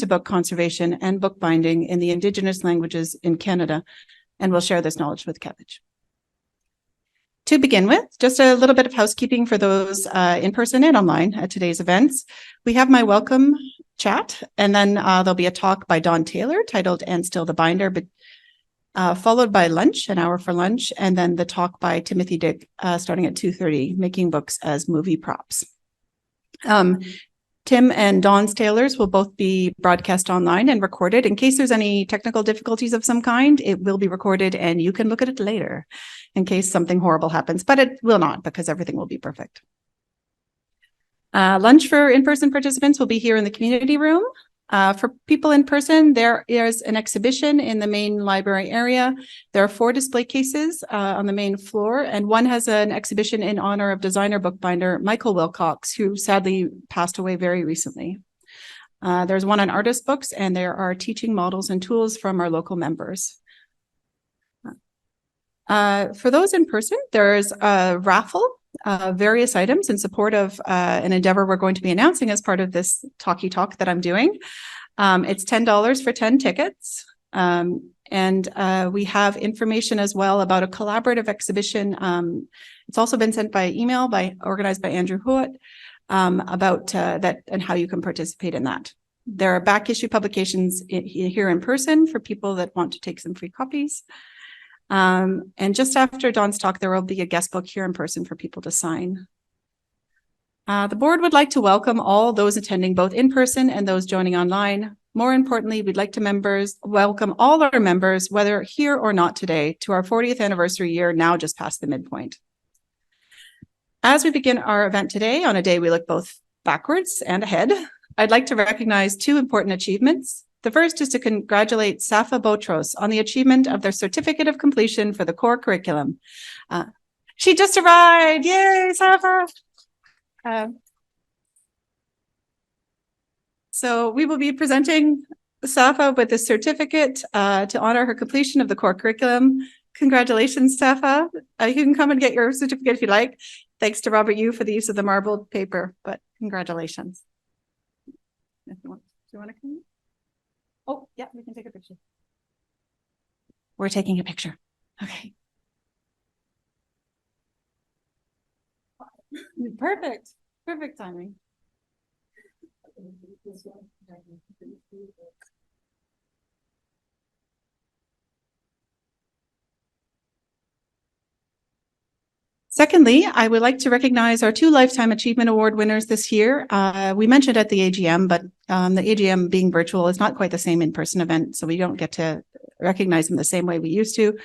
of book conservation and bookbinding in the Indigenous languages in Canada, and will share this knowledge with Cabbage. To begin with, just a little bit of housekeeping for those in person and online at today's events. We have my welcome chat, and then there'll be a talk by Dawn Taylor titled "And Still the Binder," but followed by lunch, an hour for lunch, and then the talk by Timothy Dick starting at 2:30, Making Books as Movie Props. Tim and Dawn's Taylors will both be broadcast online and recorded. In case there's any technical difficulties of some kind, it will be recorded and you can look at it later in case something horrible happens, but it will not because everything will be perfect. Lunch for in-person participants will be here in the community room. For people in person, there is an exhibition in the main library area. There are 4 display cases on the main floor, and one has an exhibition in honor of designer bookbinder Michael Wilcox, who sadly passed away very recently. There's one on artist books, and there are teaching models and tools from our local members. For those in person, there's a raffle. Various items in support of an endeavor we're going to be announcing as part of this talkie talk that I'm doing. It's $10 for 10 tickets. And we have information as well about a collaborative exhibition. It's also been sent by email organized by Andrew Howitt about that and how you can participate in that. There are back issue publications here in person for people that want to take some free copies. And just after Dawn's talk, there will be a guest book here in person for people to sign. The board would like to welcome all those attending both in person and those joining online. More importantly, we'd like to welcome all our members, whether here or not today, to our 40th anniversary year, now just past the midpoint. As we begin our event today, on a day we look both backwards and ahead, I'd like to recognize 2 important achievements. The first is to congratulate Safa Botros on the achievement of their certificate of completion for the core curriculum. She just arrived. Yay, Safa! So we will be presenting Safa with the certificate to honor her completion of the core curriculum. Congratulations, Safa. You can come and get your certificate if you like. Thanks to Robert Yu for the use of the marbled paper, but congratulations. Do you want to come? Oh, yeah, we can take a picture. We're taking a picture. Okay. Perfect. Perfect timing. Secondly, I would like to recognize our 2 Lifetime Achievement Award winners this year. We mentioned at the AGM, but the AGM being virtual is not quite the same in-person event, so we don't get to recognize them the same way we used to.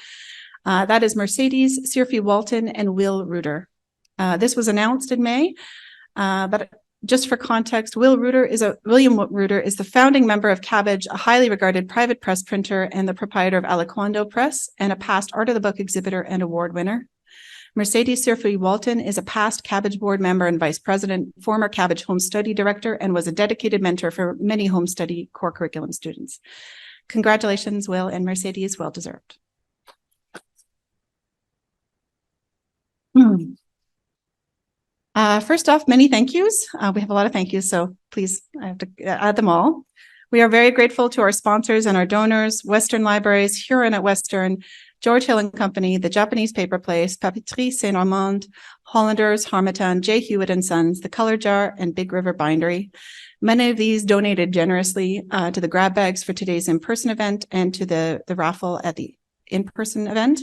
That is Mercedes, Sirfi Walton, and Will Reuter. This was announced in May, but just for context, William Reuter is the founding member of Cabbage, a highly regarded private press printer and the proprietor of Aliquando Press, and a past Art of the Book exhibitor and award winner. Mercedes Sirfi Walton is a past Cabbage board member and vice president, former Cabbage home study director, and was a dedicated mentor for many home study core curriculum students. Congratulations, Will and Mercedes, well deserved. First off, many thank yous. We have a lot of thank yous, so please, I have to add them all. We are very grateful to our sponsors and our donors, Western Libraries, Huron at Western, George Hill and Company, the Japanese Paper Place, Papeterie Saint-Armand, Hollanders, Harmattan, J. Hewitt and Sons, the Color Jar, and Big River Bindery. Many of these donated generously to the grab bags for today's in-person event and to the raffle at the in-person event.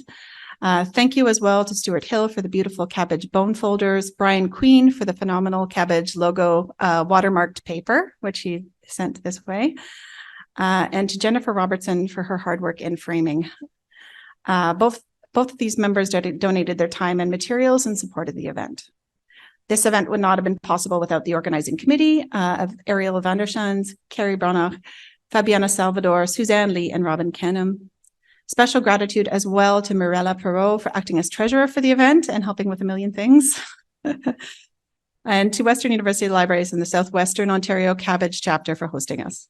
Thank you as well to Stuart Hill for the beautiful Cabbage bone folders, Brian Queen for the phenomenal Cabbage logo watermarked paper, which he sent this way, and to Jennifer Robertson for her hard work in framing. Both of these members donated their time and materials in support of the event. This event would not have been possible without the organizing committee of Ariel Vandershans, Carrie Branach, Fabiana Salvador, Suzanne Lee, and Robin Canham. Special gratitude as well to Mirella Perot for acting as treasurer for the event and helping with a million things. And to Western University Libraries and the Southwestern Ontario Cabbage chapter for hosting us.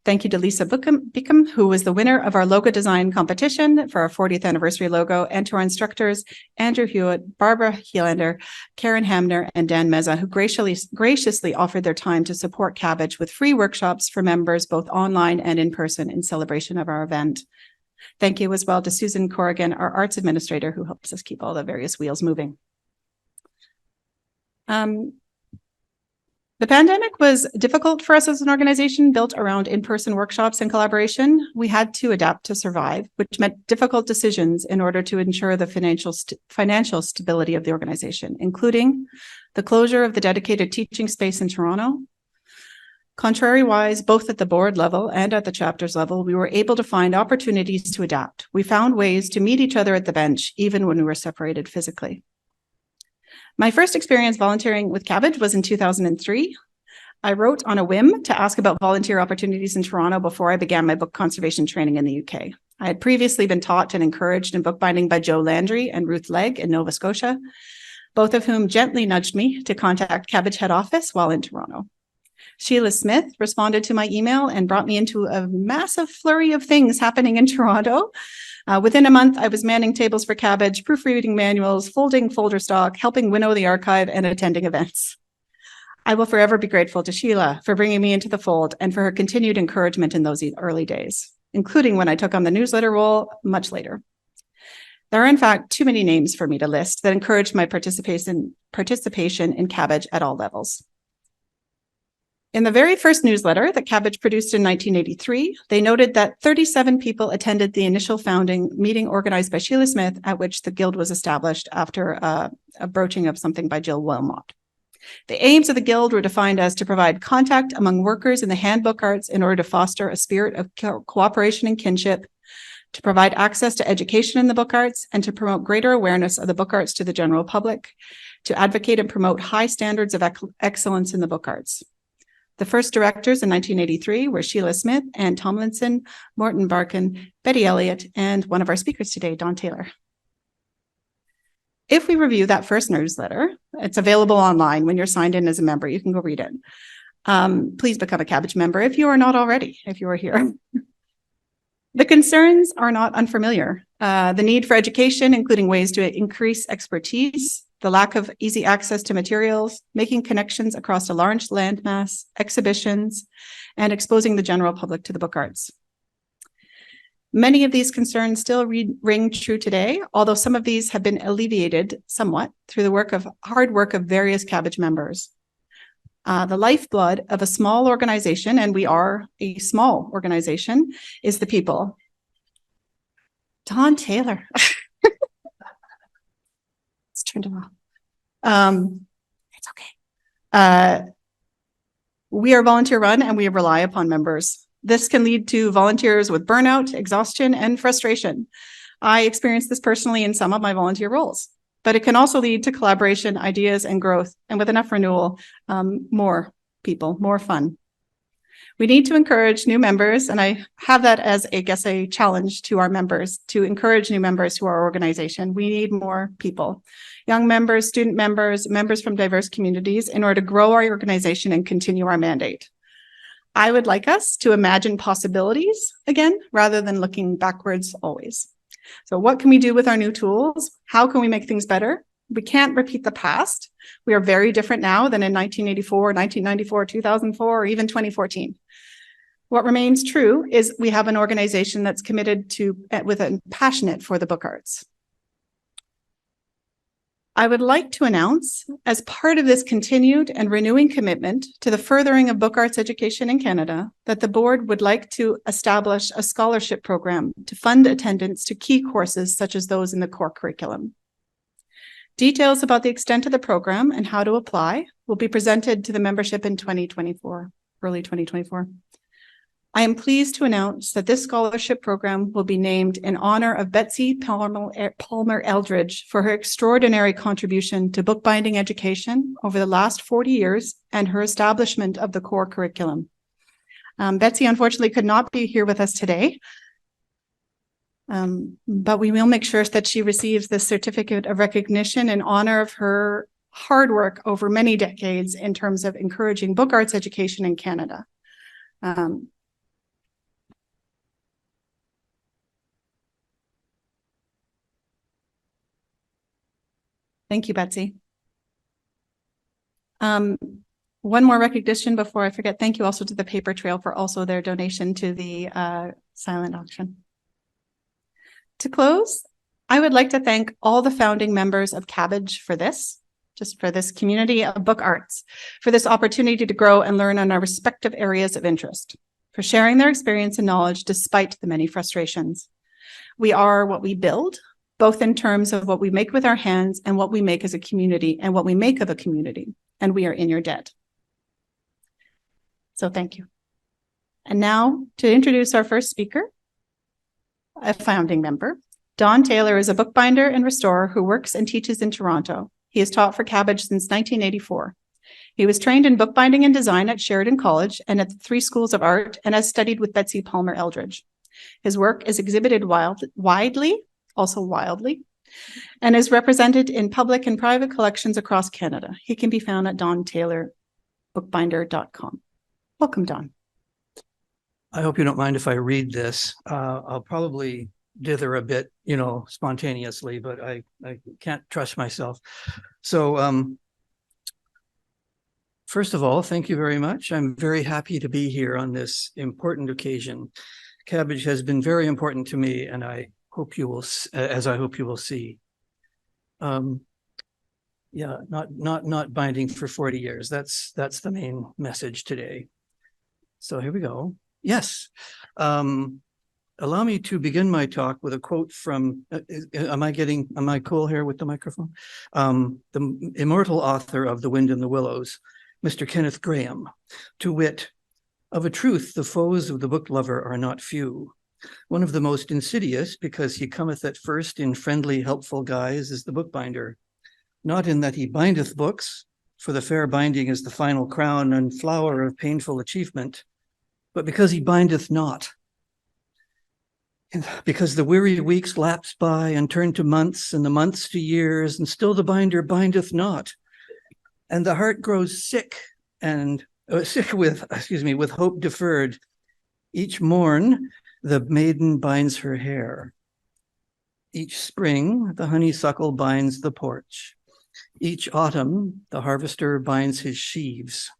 Thank you to Lisa Beacom, who was the winner of our logo design competition for our 40th anniversary logo, and to our instructors, Andrew Hewitt, Barbara Heelander, Karen Hamner, and Dan Meza, who graciously offered their time to support Cabbage with free workshops for members, both online and in person, in celebration of our event. Thank you as well to Susan Corrigan, our arts administrator, who helps us keep all the various wheels moving. The pandemic was difficult for us as an organization built around in-person workshops and collaboration. We had to adapt to survive, which meant difficult decisions in order to ensure the financial stability of the organization, including the closure of the dedicated teaching space in Toronto. Contrary-wise, both at the board level and at the chapters level, we were able to find opportunities to adapt. We found ways to meet each other at the bench, even when we were separated physically. My first experience volunteering with Cabbage was in 2003. I wrote on a whim to ask about volunteer opportunities in Toronto before I began my book conservation training in the UK. I had previously been taught and encouraged in bookbinding by Joe Landry and Ruth Legg in Nova Scotia, both of whom gently nudged me to contact Cabbage head office while in Toronto. Sheila Smith responded to my email and brought me into a massive flurry of things happening in Toronto. Within a month, I was manning tables for Cabbage, proofreading manuals, folding folder stock, helping winnow the archive, and attending events. I will forever be grateful to Sheila for bringing me into the fold and for her continued encouragement in those early days, including when I took on the newsletter role much later. There are, in fact, too many names for me to list that encouraged my participation in Cabbage at all levels. In the very first newsletter that Cabbage produced in 1983, they noted that 37 people attended the initial founding meeting organized by Sheila Smith, at which the Guild was established after a broaching of something by Jill Wilmot. The aims of the Guild were defined as to provide contact among workers in the handbook arts in order to foster a spirit of cooperation and kinship, to provide access to education in the book arts, and to promote greater awareness of the book arts to the general public, to advocate and promote high standards of excellence in the book arts. The first directors in 1983 were Sheila Smith, Ann Tomlinson, Morton Barkin, Betty Elliott, and one of our speakers today, Don Taylor. If we review that first newsletter, it's available online when you're signed in as a member. You can go read it. Please become a Cabbage member if you are not already, if you are here. The concerns are not unfamiliar. The need for education, including ways to increase expertise, the lack of easy access to materials, making connections across a large landmass, exhibitions, and exposing the general public to the book arts. Many of these concerns still ring true today, although some of these have been alleviated somewhat through the hard work of various Cabbage members. The lifeblood of a small organization, and we are a small organization, is the people. Don Taylor. It's turned it off. It's okay. We are volunteer run and we rely upon members. This can lead to volunteers with burnout, exhaustion, and frustration. I experienced this personally in some of my volunteer roles, but it can also lead to collaboration, ideas, and growth. And with enough renewal, more people, more fun. We need to encourage new members, and I have that as, I guess, a challenge to our members to encourage new members to our organization. We need more people, young members, student members, members from diverse communities in order to grow our organization and continue our mandate. I would like us to imagine possibilities again, rather than looking backwards always. So what can we do with our new tools? How can we make things better? We can't repeat the past. We are very different now than in 1984, 1994, 2004, or even 2014. What remains true is we have an organization that's committed to, with a passionate for the book arts. I would like to announce, as part of this continued and renewing commitment to the furthering of book arts education in Canada, that the board would like to establish a scholarship program to fund attendance to key courses such as those in the core curriculum. Details about the extent of the program and how to apply will be presented to the membership in 2024, early 2024. I am pleased to announce that this scholarship program will be named in honor of Betsy Palmer Eldridge for her extraordinary contribution to bookbinding education over the last 40 years and her establishment of the core curriculum. Betsy unfortunately could not be here with us today, but we will make sure that she receives this certificate of recognition in honor of her hard work over many decades in terms of encouraging book arts education in Canada. Thank you, Betsy. One more recognition before I forget. Thank you also to the Paper Trail for also their donation to the silent auction. To close, I would like to thank all the founding members of CBBAG for this, just for this community of book arts, for this opportunity to grow and learn on our respective areas of interest, for sharing their experience and knowledge despite the many frustrations. We are what we build, both in terms of what we make with our hands and what we make as a community and what we make of a community, and we are in your debt. So thank you. And now to introduce our first speaker, a founding member. Don Taylor is a bookbinder and restorer who works and teaches in Toronto. He has taught for CBBAG since 1984. He was trained in bookbinding and design at Sheridan College and at the 3 schools of art, and has studied with Betsy Palmer Eldridge. His work is exhibited widely, and is represented in public and private collections across Canada. He can be found at dontaylorbookbinder.com. Welcome, Don. I hope you don't mind if I read this. I'll probably dither a bit, spontaneously, but I can't trust myself. So first of all, thank you very much. I'm very happy to be here on this important occasion. CBBAG has been very important to me, and I hope you will, as I hope you will see. Yeah, not binding for 40 years. That's the main message today. So here we go. Yes. Allow me to begin my talk with a quote from, am I cool here with the microphone? The immortal author of The Wind in the Willows, Mr. Kenneth Grahame, to wit, "Of a truth, the foes of the book lover are not few. One of the most insidious, because he cometh at first in friendly, helpful guise, is the bookbinder. Not in that he bindeth books, for the fair binding is the final crown and flower of painful achievement, but because he bindeth not. Because the weary weeks lapse by and turn to months, and the months to years, and still the binder bindeth not. And the heart grows sick with hope deferred. Each morn, the maiden binds her hair. Each spring, the honeysuckle binds the porch. Each autumn, the harvester binds his sheaves.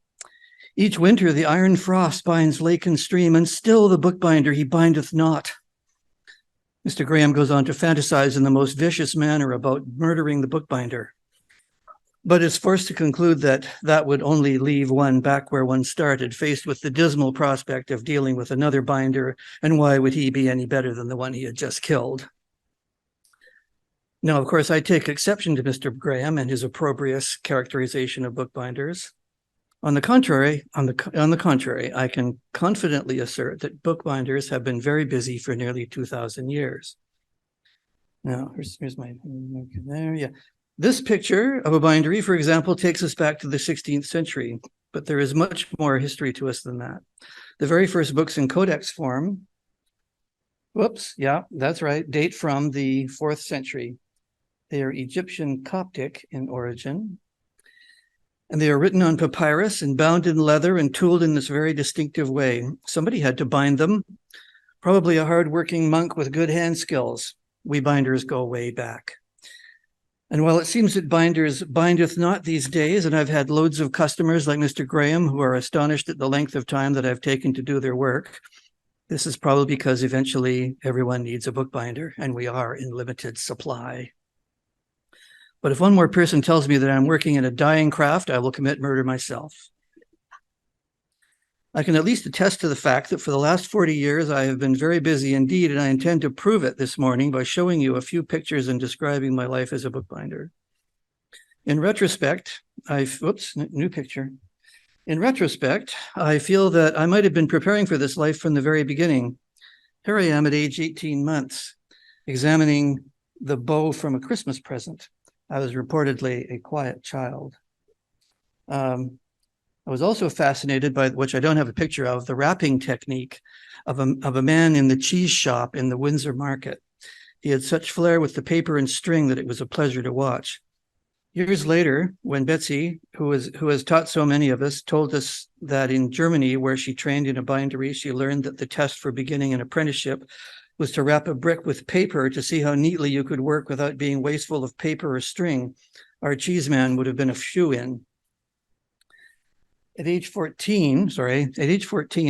Each winter, the iron frost binds lake and stream, and still the bookbinder he bindeth not." Mr. Grahame goes on to fantasize in the most vicious manner about murdering the bookbinder, but is forced to conclude that that would only leave one back where one started, faced with the dismal prospect of dealing with another binder, and why would he be any better than the one he had just killed? Now, of course, I take exception to Mr. Grahame and his opprobrious characterization of bookbinders. On the contrary, I can confidently assert that bookbinders have been very busy for nearly 2,000 years. Now, here's my, there, yeah. This picture of a bindery, for example, takes us back to the 16th century, but there is much more history to us than that. The very first books in codex form, whoops, yeah, that's right, date from the 4th century. They are Egyptian Coptic in origin, and they are written on papyrus and bound in leather and tooled in this very distinctive way. Somebody had to bind them, probably a hard-working monk with good hand skills. We binders go way back. And while it seems that binders bindeth not these days, and I've had loads of customers like Mr. Grahame who are astonished at the length of time that I've taken to do their work, this is probably because eventually everyone needs a bookbinder, and we are in limited supply. But if one more person tells me that I'm working in a dying craft, I will commit murder myself. I can at least attest to the fact that for the last 40 years, I have been very busy indeed, and I intend to prove it this morning by showing you a few pictures and describing my life as a bookbinder. In retrospect, new picture. In retrospect, I feel that I might have been preparing for this life from the very beginning. Here I am at age 18 months, examining the bow from a Christmas present. I was reportedly a quiet child. I was also fascinated by, which I don't have a picture of, the wrapping technique of a man in the cheese shop in the Windsor market. He had such flair with the paper and string that it was a pleasure to watch. Years later, when Betsy, who has taught so many of us, told us that in Germany, where she trained in a bindery, she learned that the test for beginning an apprenticeship was to wrap a brick with paper to see how neatly you could work without being wasteful of paper or string. our cheese man would have been a shoo-in. At age 14,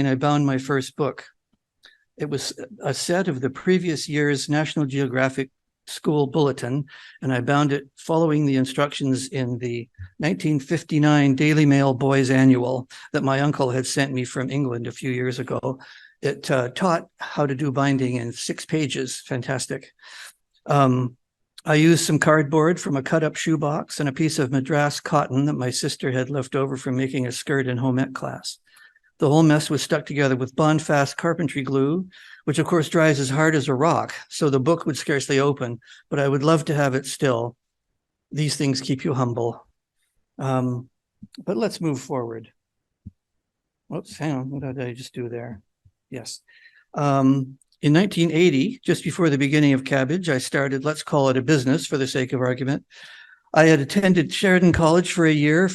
I bound my first book. It was a set of the previous year's National Geographic School Bulletin, and I bound it following the instructions in the 1959 Daily Mail Boys Annual that my uncle had sent me from England a few years ago. It taught how to do binding in 6 pages. Fantastic. I used some cardboard from a cut-up shoebox and a piece of Madras cotton that my sister had left over from making a skirt in home ec class. The whole mess was stuck together with bond-fast carpentry glue, which of course dries as hard as a rock, so the book would scarcely open, but I would love to have it still. These things keep you humble. But let's move forward. Oops, hang on, what did I just do there? Yes. In 1980, just before the beginning of Cabbage, I started, let's call it a business for the sake of argument. I had attended Sheridan College for a year,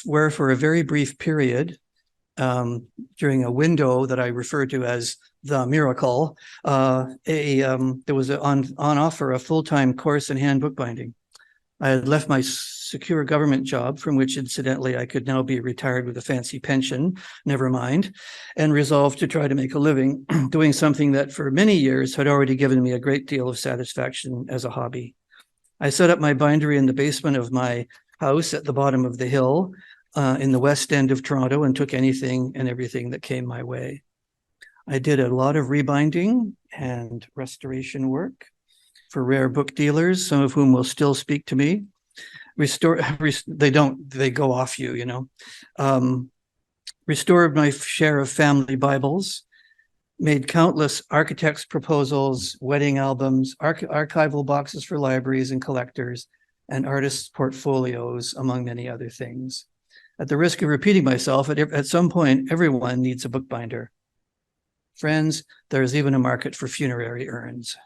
where for a very brief period, during a window that I refer to as the miracle, there was on offer a full-time course in hand bookbinding. I had left my secure government job, from which incidentally I could now be retired with a fancy pension, never mind, and resolved to try to make a living doing something that for many years had already given me a great deal of satisfaction as a hobby. I set up my bindery in the basement of my house at the bottom of the hill in the west end of Toronto and took anything and everything that came my way. I did a lot of rebinding and restoration work for rare book dealers, some of whom will still speak to me. They go off you, you know. Restored my share of family Bibles, made countless architects' proposals, wedding albums, archival boxes for libraries and collectors, and artists' portfolios, among many other things. At the risk of repeating myself, at some point, everyone needs a bookbinder. Friends, there is even a market for funerary urns.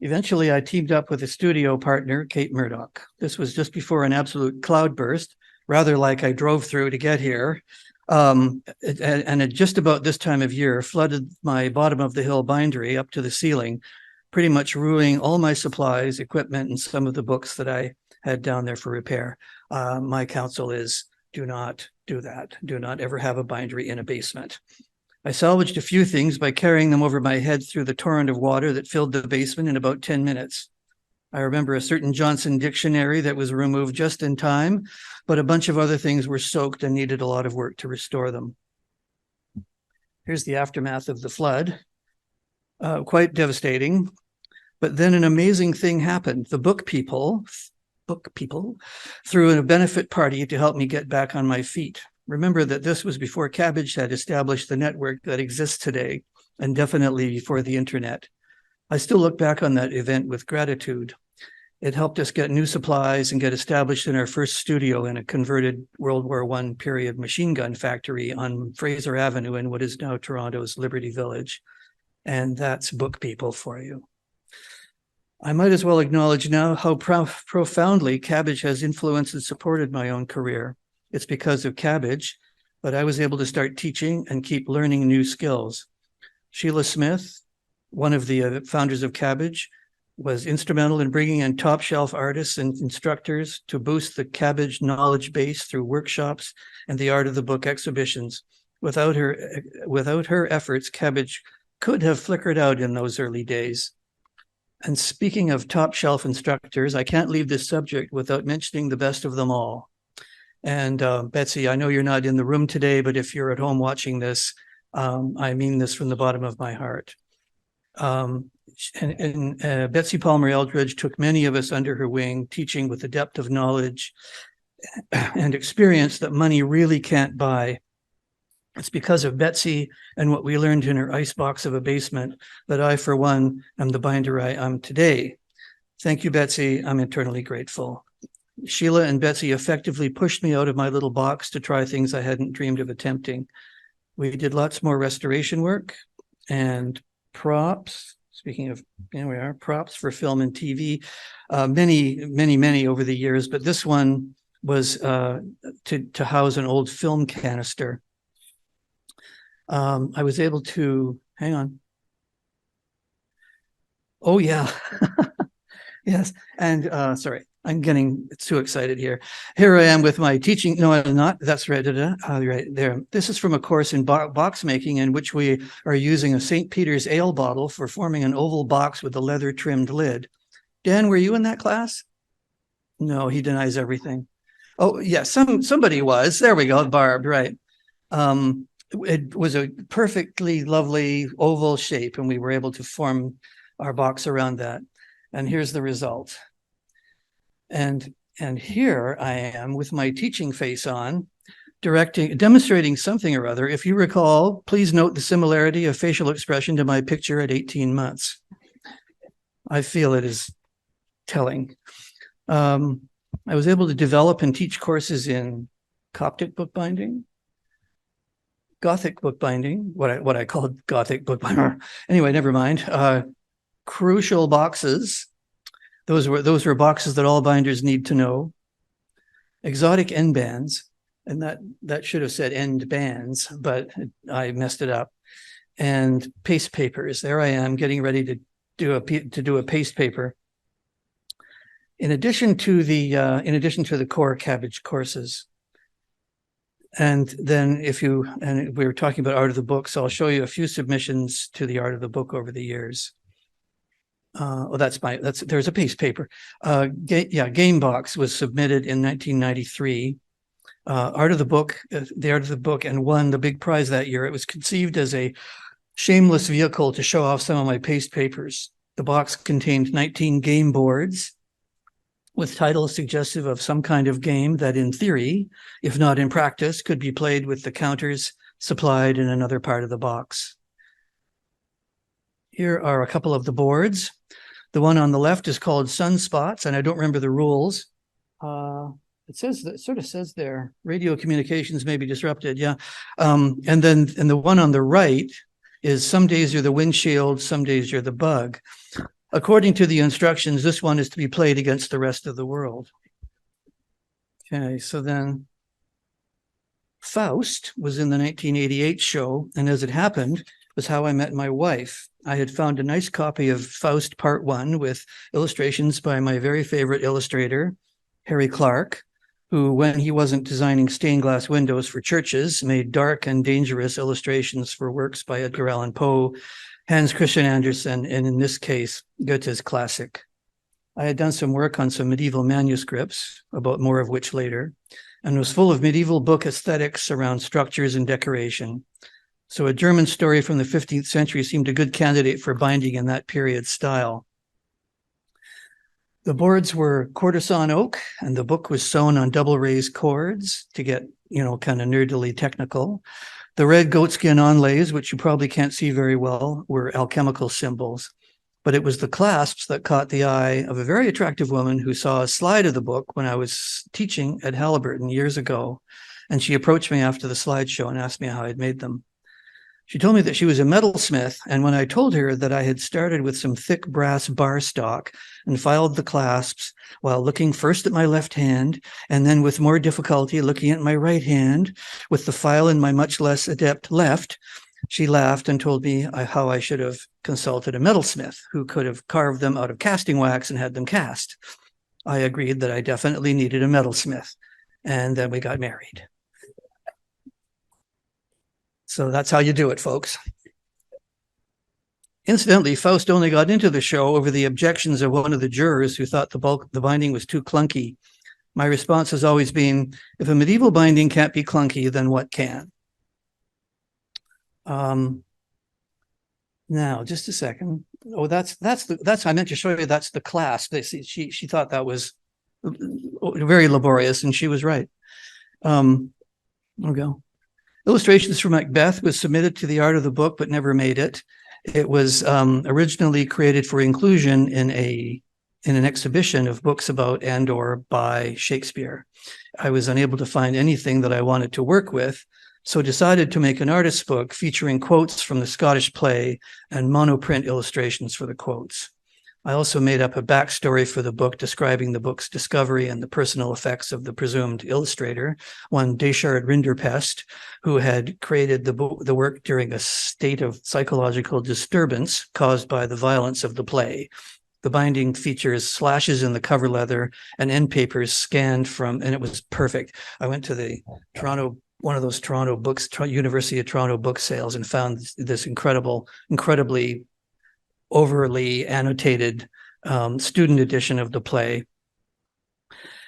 Eventually, I teamed up with a studio partner, Kate Murdoch. This was just before an absolute cloudburst, rather like I drove through to get here. And at just about this time of year, flooded my bottom of the hill bindery up to the ceiling, pretty much ruining all my supplies, equipment, and some of the books that I had down there for repair. My counsel is, do not do that. Do not ever have a bindery in a basement. I salvaged a few things by carrying them over my head through the torrent of water that filled the basement in about 10 minutes. I remember a certain Johnson dictionary that was removed just in time, but a bunch of other things were soaked and needed a lot of work to restore them. Here's the aftermath of the flood. Quite devastating. But then an amazing thing happened. The book people threw in a benefit party to help me get back on my feet. Remember that this was before Cabbage had established the network that exists today, and definitely before the internet. I still look back on that event with gratitude. It helped us get new supplies and get established in our first studio in a converted World War I period machine gun factory on Fraser Avenue in what is now Toronto's Liberty Village. And that's book people for you. I might as well acknowledge now how profoundly Cabbage has influenced and supported my own career. It's because of Cabbage, but I was able to start teaching and keep learning new skills. Sheila Smith, one of the founders of Cabbage, was instrumental in bringing in top shelf artists and instructors to boost the Cabbage knowledge base through workshops and the Art of the Book exhibitions. Without her efforts, Cabbage could have flickered out in those early days. And speaking of top shelf instructors, I can't leave this subject without mentioning the best of them all. And Betsy, I know you're not in the room today, but if you're at home watching this, I mean this from the bottom of my heart. Betsy Palmer Eldridge took many of us under her wing, teaching with a depth of knowledge and experience that money really can't buy. It's because of Betsy and what we learned in her icebox of a basement that I, for one, am the binder I am today. Thank you, Betsy. I'm eternally grateful. Sheila and Betsy effectively pushed me out of my little box to try things I hadn't dreamed of attempting. We did lots more restoration work and props. Speaking of, here we are, props for film and TV, many over the years, but this one was to house an old film canister. I was able to, hang on. Oh yeah, yes, and sorry. I'm getting too excited here. Here I am with my teaching. No, I'm not. That's right. Right there. This is from a course in box making in which we are using a St. Peter's ale bottle for forming an oval box with a leather trimmed lid. Dan, were you in that class? No, he denies everything. Oh, yeah, somebody was. There we go, Barb, right. It was a perfectly lovely oval shape, and we were able to form our box around that. And here's the result. And here I am with my teaching face on, demonstrating something or other. If you recall, please note the similarity of facial expression to my picture at 18 months. I feel it is telling. I was able to develop and teach courses in Coptic bookbinding, Gothic bookbinding, what I called Gothic bookbinder. Anyway, never mind. Crucial boxes. Those were boxes that all binders need to know. Exotic end bands, and that should have said end bands, but I messed it up. And paste papers. There I am getting ready to do a paste paper. In addition to the core cabbage courses. And then and we were talking about art of the book, so I'll show you a few submissions to the art of the book over the years. There's a paste paper. Gamebox was submitted in 1993. The art of the book, and won the big prize that year. It was conceived as a shameless vehicle to show off some of my paste papers. The box contained 19 game boards with titles suggestive of some kind of game that in theory, if not in practice, could be played with the counters supplied in another part of the box. Here are a couple of the boards. The one on the left is called Sunspots, and I don't remember the rules. It sort of says there, radio communications may be disrupted, yeah. And the one on the right is some days you're the windshield, some days you're the bug. According to the instructions, this one is to be played against the rest of the world. Okay, so then Faust was in the 1988 show, and as it happened, was how I met my wife. I had found a nice copy of Faust Part 1 with illustrations by my very favorite illustrator, Harry Clark, who, when he wasn't designing stained glass windows for churches, made dark and dangerous illustrations for works by Edgar Allan Poe, Hans Christian Andersen, and in this case, Goethe's classic. I had done some work on some medieval manuscripts, about more of which later, and was full of medieval book aesthetics around structures and decoration. So a German story from the 15th century seemed a good candidate for binding in that period style. The boards were quartersawn oak, and the book was sewn on double raised cords to get, kind of nerdily technical. The red goatskin onlays, which you probably can't see very well, were alchemical symbols. But it was the clasps that caught the eye of a very attractive woman who saw a slide of the book when I was teaching at Halliburton years ago. And she approached me after the slideshow and asked me how I'd made them. She told me that she was a metalsmith, and when I told her that I had started with some thick brass bar stock and filed the clasps while looking first at my left hand and then with more difficulty looking at my right hand with the file in my much less adept left, she laughed and told me how I should have consulted a metalsmith who could have carved them out of casting wax and had them cast. I agreed that I definitely needed a metalsmith, and then we got married. So that's how you do it, folks. Incidentally, Faust only got into the show over the objections of one of the jurors who thought the binding was too clunky. My response has always been, if a medieval binding can't be clunky, then what can? Now, just a second. Oh, that's I meant to show you that's the clasp. She thought that was very laborious, and she was right. There we go. Illustrations for Macbeth was submitted to the art of the book, but never made it. It was originally created for inclusion in an exhibition of books about and or by Shakespeare. I was unable to find anything that I wanted to work with, so decided to make an artist's book featuring quotes from the Scottish play and monoprint illustrations for the quotes. I also made up a backstory for the book describing the book's discovery and the personal effects of the presumed illustrator, one Deschard Rinderpest, who had created the work during a state of psychological disturbance caused by the violence of the play. The binding features slashes in the cover leather and end papers scanned from, and it was perfect. I went to the one of those Toronto books, University of Toronto book sales, and found this incredibly overly annotated student edition of the play.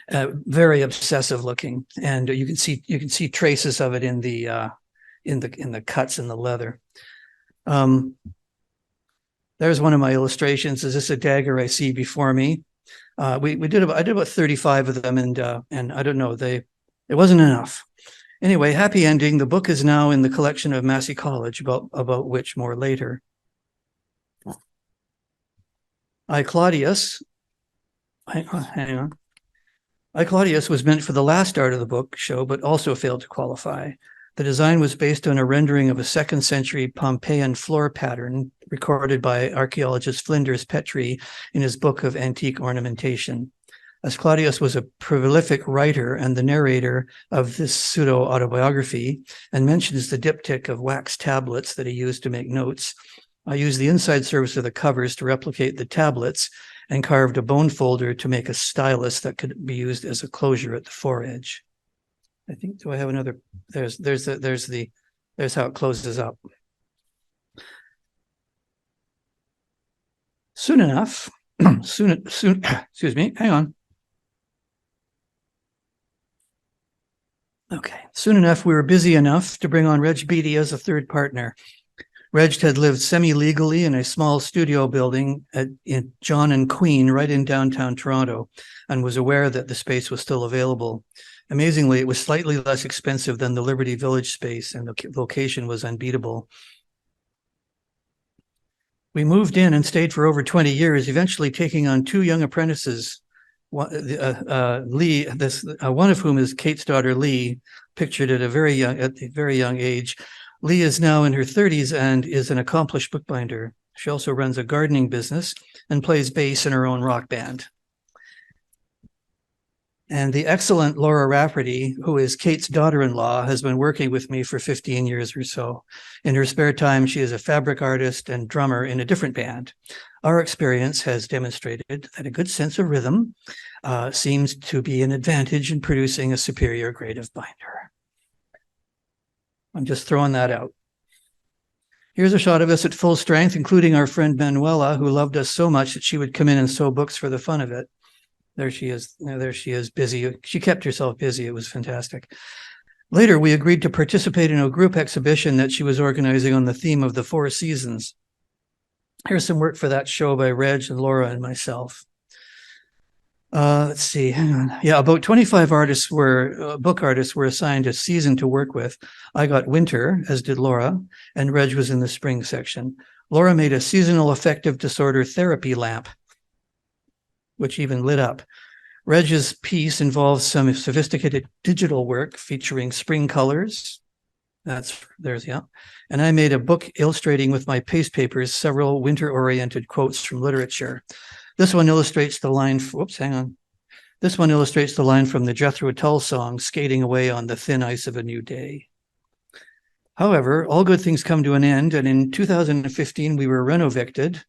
Very obsessive looking, and you can see traces of it in the cuts in the leather. There's one of my illustrations. Is this a dagger I see before me? I did about 35 of them, and I don't know, it wasn't enough. Anyway, happy ending. The book is now in the collection of Massey College, about which more later. I, Claudius was meant for the last art of the book show, but also failed to qualify. The design was based on a rendering of a 2nd century Pompeian floor pattern recorded by archaeologist Flinders Petrie in his book of antique ornamentation. As Claudius was a prolific writer and the narrator of this pseudo-autobiography and mentions the diptych of wax tablets that he used to make notes, I used the inside surface of the covers to replicate the tablets and carved a bone folder to make a stylus that could be used as a closure at the foredge. I think, do I have another? There's how it closes up. Soon enough, excuse me, hang on. Okay, soon enough, we were busy enough to bring on Reg Beatty as a third partner. Reg had lived semi-legally in a small studio building in John and Queen, right in downtown Toronto, and was aware that the space was still available. Amazingly, it was slightly less expensive than the Liberty Village space, and the location was unbeatable. We moved in and stayed for over 20 years, eventually taking on 2 young apprentices. Lee, one of whom is Kate's daughter, Lee, pictured at a very young age. Lee is now in her 30s and is an accomplished bookbinder. She also runs a gardening business and plays bass in her own rock band. And the excellent Laura Rafferty, who is Kate's daughter-in-law, has been working with me for 15 years or so. In her spare time, she is a fabric artist and drummer in a different band. Our experience has demonstrated that a good sense of rhythm seems to be an advantage in producing a superior grade of binder. I'm just throwing that out. Here's a shot of us at full strength, including our friend Manuela, who loved us so much that she would come in and sew books for the fun of it. There she is. There she is, busy. She kept herself busy. It was fantastic. Later, we agreed to participate in a group exhibition that she was organizing on the theme of the 4 seasons. Here's some work for that show by Reg and Laura and myself. Let's see, hang on. Yeah, about 25 book artists were assigned a season to work with. I got winter, as did Laura, and Reg was in the spring section. Laura made a seasonal affective disorder therapy lamp, which even lit up. Reg's piece involves some sophisticated digital work featuring spring colors. Yeah. And I made a book illustrating with my paste papers several winter-oriented quotes from literature. This one illustrates the line, This one illustrates the line from the Jethro Tull song, "Skating Away on the Thin Ice of a New Day." However, all good things come to an end, and in 2015, we were renovicted,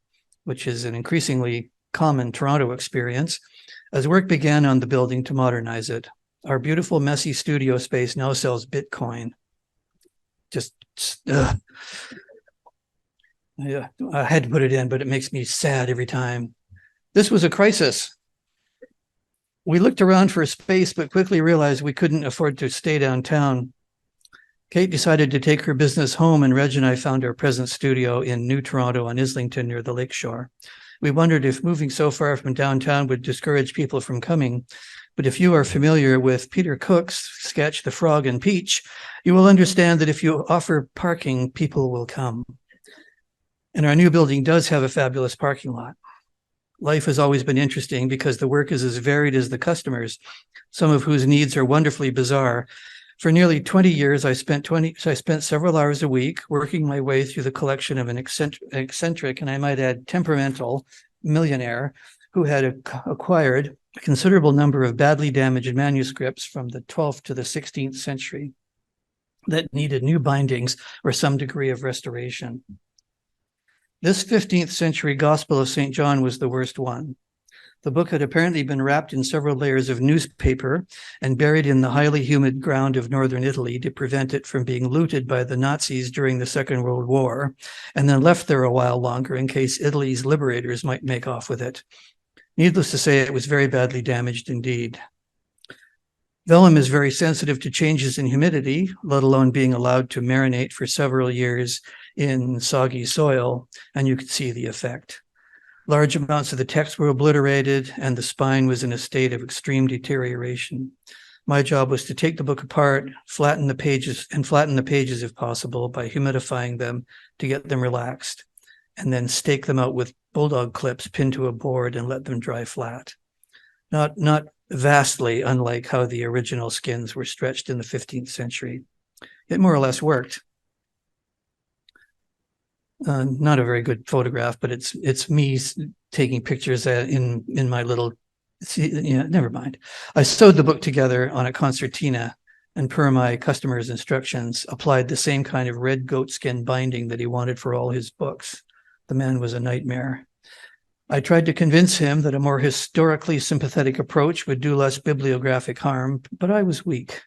which is an increasingly common Toronto experience, as work began on the building to modernize it. Our beautiful, messy studio space now sells Bitcoin. Yeah, I had to put it in, but it makes me sad every time. This was a crisis. We looked around for a space, but quickly realized we couldn't afford to stay downtown. Kate decided to take her business home, and Reg and I found our present studio in New Toronto on Islington near the lakeshore. We wondered if moving so far from downtown would discourage people from coming. But if you are familiar with Peter Cook's sketch, The Frog and Peach, you will understand that if you offer parking, people will come. And our new building does have a fabulous parking lot. Life has always been interesting because the work is as varied as the customers, some of whose needs are wonderfully bizarre. For nearly 20 years, I spent several hours a week working my way through the collection of an eccentric, and I might add temperamental, millionaire who had acquired a considerable number of badly damaged manuscripts from the 12th to the 16th century that needed new bindings or some degree of restoration. This 15th century Gospel of St. John was the worst one. The book had apparently been wrapped in several layers of newspaper and buried in the highly humid ground of northern Italy to prevent it from being looted by the Nazis during the Second World War, and then left there a while longer in case Italy's liberators might make off with it. Needless to say, it was very badly damaged indeed. Vellum is very sensitive to changes in humidity, let alone being allowed to marinate for several years in soggy soil, and you could see the effect. Large amounts of the text were obliterated, and the spine was in a state of extreme deterioration. My job was to take the book apart, flatten the pages if possible by humidifying them to get them relaxed, and then stake them out with bulldog clips pinned to a board and let them dry flat. Not vastly unlike how the original skins were stretched in the 15th century. It more or less worked. Not a very good photograph, but it's me taking pictures in my little, never mind. I sewed the book together on a concertina and per my customer's instructions, applied the same kind of red goatskin binding that he wanted for all his books. The man was a nightmare. I tried to convince him that a more historically sympathetic approach would do less bibliographic harm, but I was weak.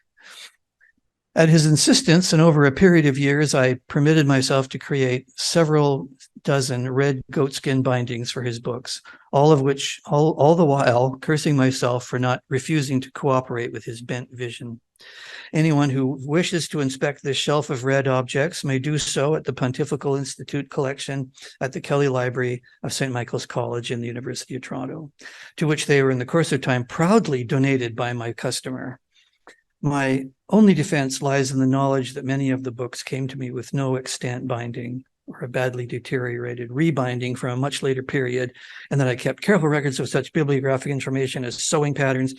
At his insistence, and over a period of years, I permitted myself to create several dozen red goatskin bindings for his books, all the while cursing myself for not refusing to cooperate with his bent vision. Anyone who wishes to inspect this shelf of red objects may do so at the Pontifical Institute collection at the Kelly Library of St. Michael's College in the University of Toronto, to which they were in the course of time proudly donated by my customer. My only defense lies in the knowledge that many of the books came to me with no extant binding or a badly deteriorated rebinding from a much later period, and that I kept careful records of such bibliographic information as sewing patterns,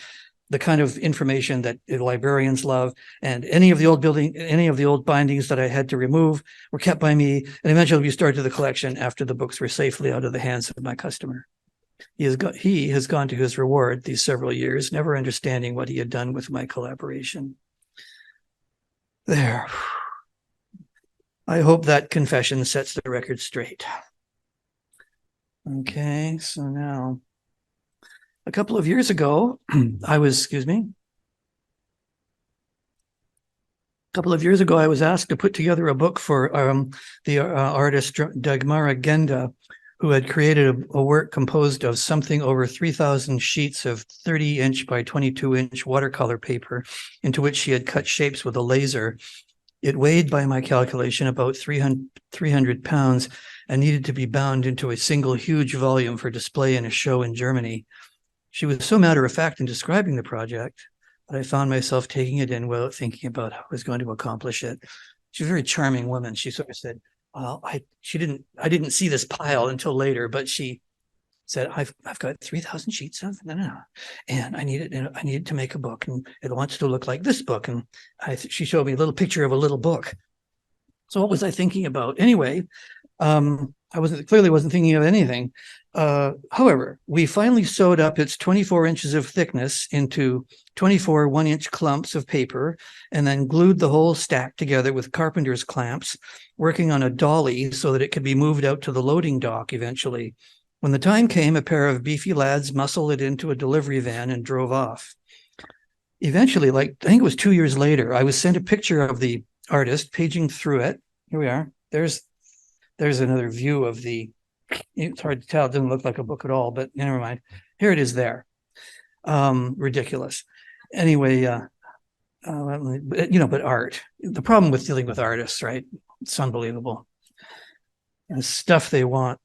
the kind of information that librarians love, and any of the old bindings that I had to remove were kept by me and eventually restored to the collection after the books were safely out of the hands of my customer. He has gone to his reward these several years, never understanding what he had done with my collaboration. There. I hope that confession sets the record straight. Okay, so now, a couple of years ago, I was asked to put together a book for the artist Dagmara Genda, who had created a work composed of something over 3,000 sheets of 30-inch by 22-inch watercolor paper, into which she had cut shapes with a laser. It weighed, by my calculation, about 300 pounds and needed to be bound into a single huge volume for display in a show in Germany. She was so matter-of-fact in describing the project that I found myself taking it in without thinking about how I was going to accomplish it. She's a very charming woman. She sort of said, well, I didn't see this pile until later, but she said, I've got 3,000 sheets of and I needed to make a book, and it wants to look like this book. And she showed me a little picture of a little book. So what was I thinking about? Anyway, I clearly wasn't thinking of anything. However, we finally sewed up its 24 inches of thickness into 24 one-inch clumps of paper, and then glued the whole stack together with carpenter's clamps, working on a dolly so that it could be moved out to the loading dock eventually. When the time came, a pair of beefy lads muscled it into a delivery van and drove off. Eventually, I think it was 2 years later, I was sent a picture of the artist, paging through it. Here we are. There's another view of the, it's hard to tell, it doesn't look like a book at all, but never mind. Here it is there. Ridiculous. Anyway, but art. The problem with dealing with artists, right? It's unbelievable. And stuff they want.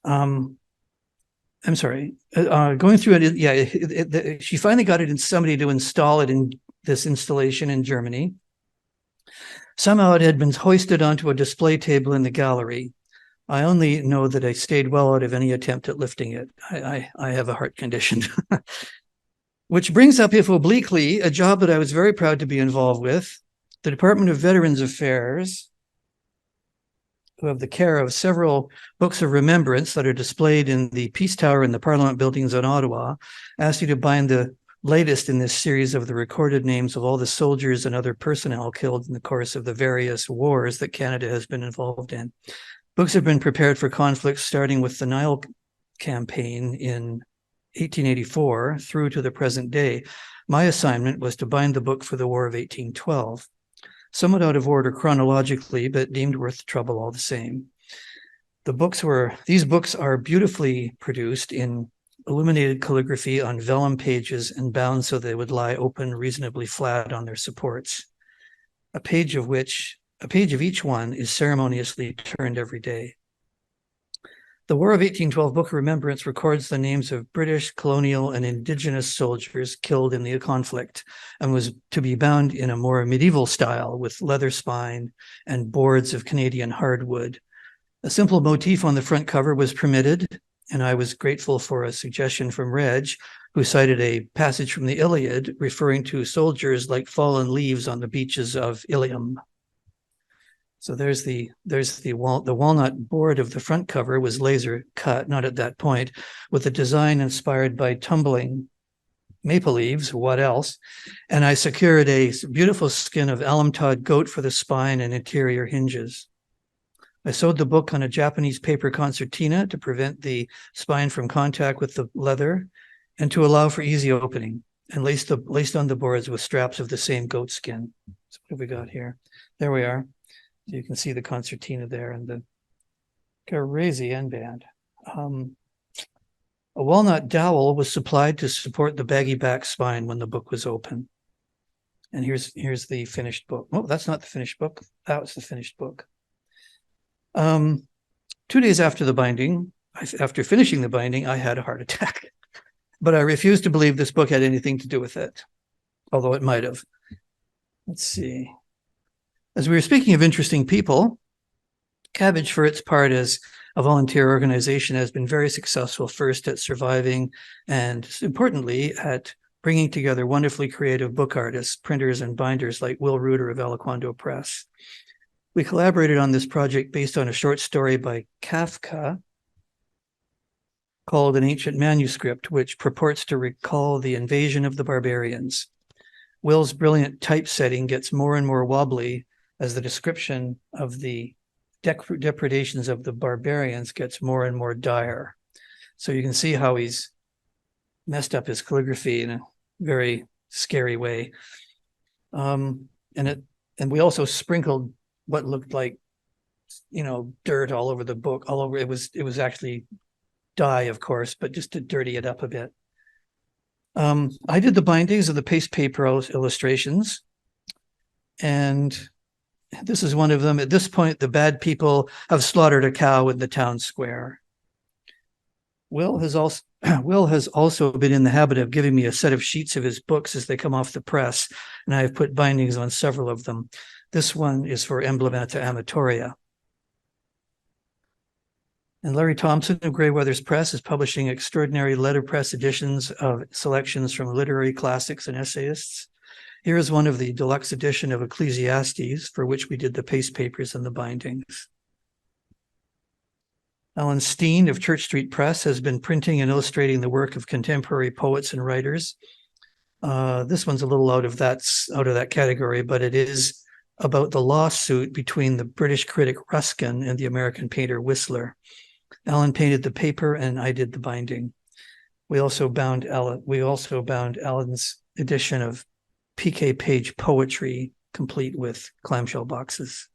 I'm sorry. Going through it, she finally got it in somebody to install it in this installation in Germany. Somehow it had been hoisted onto a display table in the gallery. I only know that I stayed well out of any attempt at lifting it. I have a heart condition. Which brings up, if obliquely, a job that I was very proud to be involved with. The Department of Veterans Affairs, who have the care of several books of remembrance that are displayed in the Peace Tower in the Parliament buildings in Ottawa, asked you to bind the latest in this series of the recorded names of all the soldiers and other personnel killed in the course of the various wars that Canada has been involved in. Books have been prepared for conflicts starting with the Nile campaign in 1884 through to the present day. My assignment was to bind the book for the War of 1812, somewhat out of order chronologically, but deemed worth the trouble all the same. These books are beautifully produced in illuminated calligraphy on vellum pages and bound so they would lie open reasonably flat on their supports. A page of each one is ceremoniously turned every day. The War of 1812 Book of Remembrance records the names of British, colonial, and indigenous soldiers killed in the conflict and was to be bound in a more medieval style with leather spine and boards of Canadian hardwood. A simple motif on the front cover was permitted, and I was grateful for a suggestion from Reg, who cited a passage from the Iliad referring to soldiers like fallen leaves on the beaches of Ilium. So there's the walnut board of the front cover was laser cut, not at that point, with a design inspired by tumbling maple leaves, what else? And I secured a beautiful skin of alum-tawed goat for the spine and interior hinges. I sewed the book on a Japanese paper concertina to prevent the spine from contact with the leather and to allow for easy opening, and laced on the boards with straps of the same goat skin. So what have we got here? There we are. So you can see the concertina there and the crazy end band. A walnut dowel was supplied to support the baggy back spine when the book was open. And here's the finished book. Oh, that's not the finished book. That was the finished book. 2 days after the binding, after finishing the binding, I had a heart attack. But I refused to believe this book had anything to do with it, although it might have. Let's see. As we were speaking of interesting people, Cabbage, for its part as a volunteer organization, has been very successful, first at surviving and, importantly, at bringing together wonderfully creative book artists, printers, and binders like Will Reuter of Aliquando Press. We collaborated on this project based on a short story by Kafka called An Ancient Manuscript, which purports to recall the invasion of the barbarians. Will's brilliant typesetting gets more and more wobbly as the description of the depredations of the barbarians gets more and more dire. So you can see how he's messed up his calligraphy in a very scary way. And we also sprinkled what looked like, dirt all over the book, all over. It was actually dye, of course, but just to dirty it up a bit. I did the bindings of the paste paper illustrations, and this is one of them. At this point, the bad people have slaughtered a cow in the town square. Will has also been in the habit of giving me a set of sheets of his books as they come off the press, and I have put bindings on several of them. This one is for Emblemata Amatoria. And Larry Thompson of Grey Weathers Press is publishing extraordinary letterpress editions of selections from literary classics and essayists. Here is one of the deluxe edition of Ecclesiastes, for which we did the paste papers and the bindings. Alan Steen of Church Street Press has been printing and illustrating the work of contemporary poets and writers. This one's a little out of that category, but it is about the lawsuit between the British critic Ruskin and the American painter Whistler. Alan painted the paper and I did the binding. We also bound Alan's edition of PK Page poetry, complete with clamshell boxes.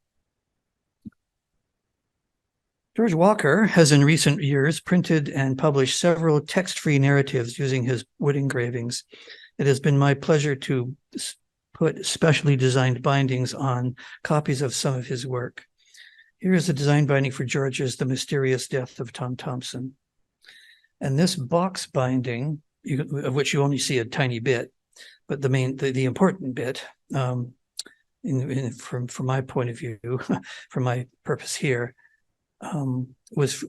George Walker has in recent years printed and published several text-free narratives using his wood engravings. It has been my pleasure to put specially designed bindings on copies of some of his work. Here is a design binding for George's The Mysterious Death of Tom Thompson. And this box binding, of which you only see a tiny bit, but the important bit, from my point of view, from my purpose here, was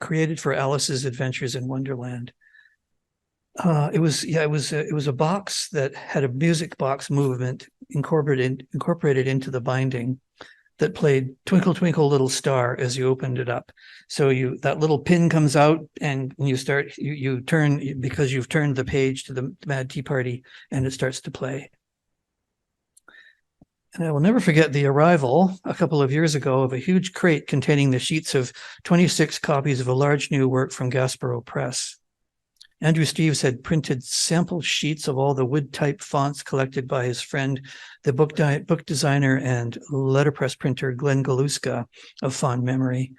created for Alice's Adventures in Wonderland. It was a box that had a music box movement incorporated into the binding that played Twinkle Twinkle Little Star as you opened it up. So that little pin comes out and you turn, because you've turned the page to the Mad Tea Party, and it starts to play. And I will never forget the arrival a couple of years ago of a huge crate containing the sheets of 26 copies of a large new work from Gaspereau Press. Andrew Steeves had printed sample sheets of all the wood type fonts collected by his friend, the book designer and letterpress printer Glenn Galuska of fond memory.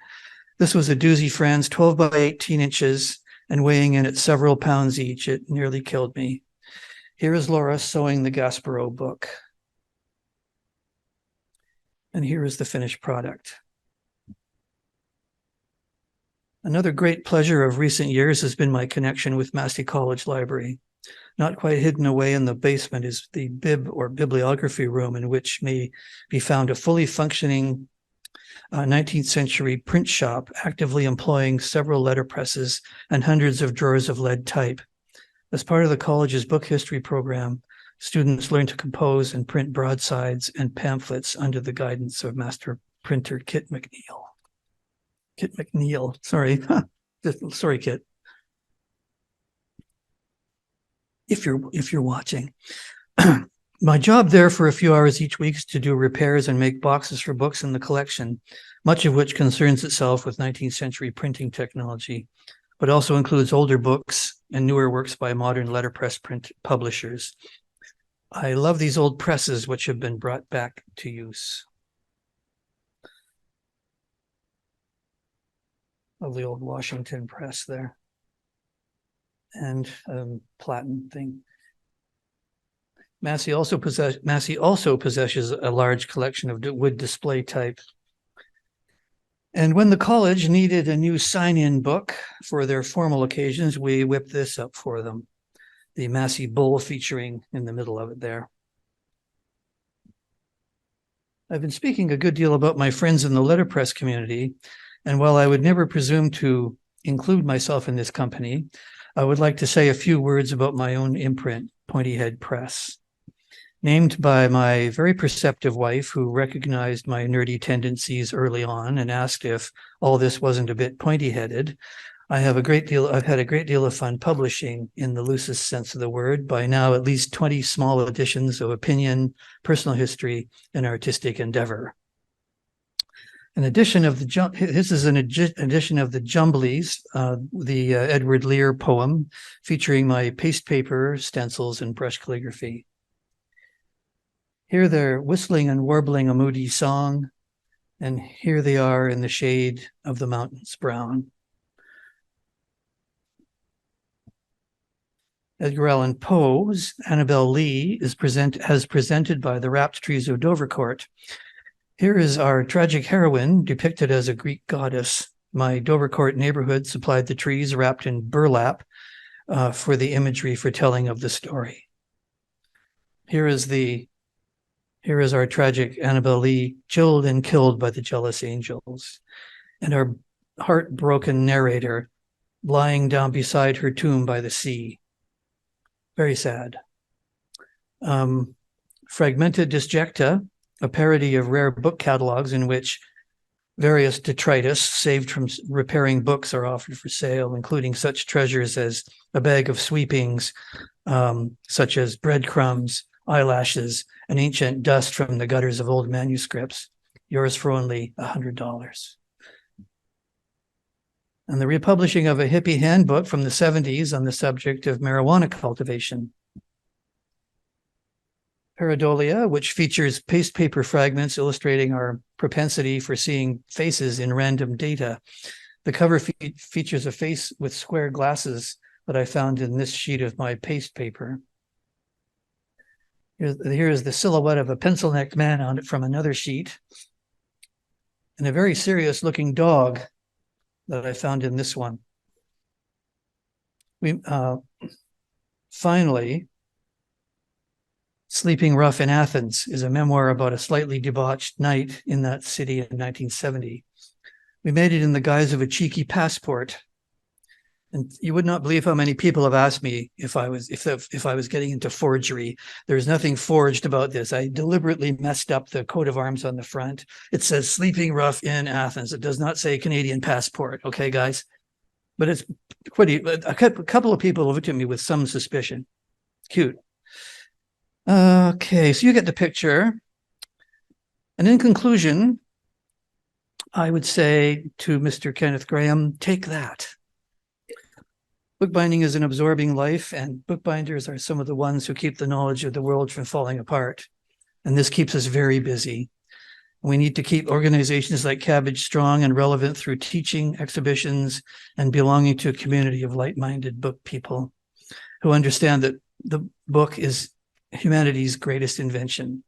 This was a doozy, Franz, 12 by 18 inches and weighing in at several pounds each. It nearly killed me. Here is Laura sewing the Gaspereau book. And here is the finished product. Another great pleasure of recent years has been my connection with Massey College Library. Not quite hidden away in the basement is the bib or bibliography room, in which may be found a fully functioning 19th century print shop, actively employing several letterpresses and hundreds of drawers of lead type. As part of the college's book history program, students learn to compose and print broadsides and pamphlets under the guidance of master printer Kit McNeil. Sorry. Sorry, Kit. If you're watching. My job there for a few hours each week is to do repairs and make boxes for books in the collection, much of which concerns itself with 19th century printing technology, but also includes older books and newer works by modern letterpress print publishers. I love these old presses which have been brought back to use. Of the old Washington press there. And platen thing. Massey also possesses a large collection of wood display type. And when the college needed a new sign-in book for their formal occasions, we whipped this up for them. The Massey bull featuring in the middle of it there. I've been speaking a good deal about my friends in the letterpress community, and while I would never presume to include myself in this company, I would like to say a few words about my own imprint, Pointy Head Press. Named by my very perceptive wife, who recognized my nerdy tendencies early on and asked if all this wasn't a bit pointy-headed, I've had a great deal of fun publishing, in the loosest sense of the word, by now at least 20 small editions of opinion, personal history, and artistic endeavor. This is an edition of the Jumblies, the Edward Lear poem, featuring my paste paper, stencils, and brush calligraphy. Here they're whistling and warbling a moody song, and here they are in the shade of the mountains brown. Edgar Allan Poe's Annabel Lee has presented by the Wrapped Trees of Dovercourt. Here is our tragic heroine depicted as a Greek goddess. My Dovercourt neighborhood supplied the trees wrapped in burlap for the imagery for telling of the story. Here is our tragic Annabel Lee, chilled and killed by the jealous angels, and our heartbroken narrator lying down beside her tomb by the sea. Very sad. Fragmented Disjecta, a parody of rare book catalogs in which various detritus saved from repairing books are offered for sale, including such treasures as a bag of sweepings, such as breadcrumbs, eyelashes, and ancient dust from the gutters of old manuscripts. Yours for only $100. And the republishing of a hippie handbook from the 70s on the subject of marijuana cultivation. Paradolia, which features paste paper fragments illustrating our propensity for seeing faces in random data. The cover features a face with square glasses that I found in this sheet of my paste paper. Here is the silhouette of a pencil-necked man on it from another sheet, and a very serious-looking dog that I found in this one. Finally, Sleeping Rough in Athens is a memoir about a slightly debauched night in that city in 1970. We made it in the guise of a cheeky passport. And you would not believe how many people have asked me if I was getting into forgery. There's nothing forged about this. I deliberately messed up the coat of arms on the front. It says Sleeping Rough in Athens. It does not say Canadian passport. Okay, guys? But it's pretty. A couple of people looked at me with some suspicion. Cute. Okay, so you get the picture. And in conclusion, I would say to Mr. Kenneth Graham, take that. Bookbinding is an absorbing life, and bookbinders are some of the ones who keep the knowledge of the world from falling apart. And this keeps us very busy. We need to keep organizations like Cabbage strong and relevant through teaching, exhibitions, and belonging to a community of like-minded book people who understand that the book is humanity's greatest invention.